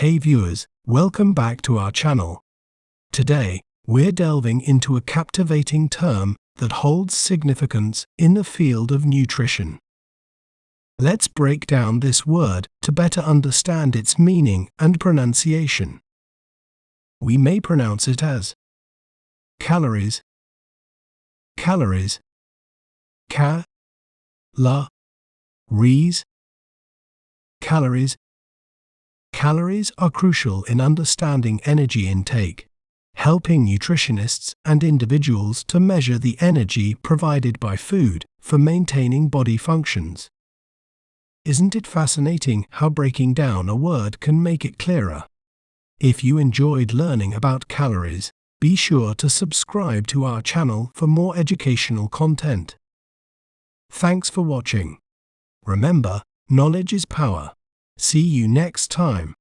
Hey viewers, welcome back to our channel. Today, we're delving into a captivating term that holds significance in the field of nutrition. Let's break down this word to better understand its meaning and pronunciation. We may pronounce it as calories, calories, calories. Calories are crucial in understanding energy intake, helping nutritionists and individuals to measure the energy provided by food for maintaining body functions. Isn't it fascinating how breaking down a word can make it clearer? If you enjoyed learning about calories, be sure to subscribe to our channel for more educational content. Thanks for watching. Remember, knowledge is power. See you next time.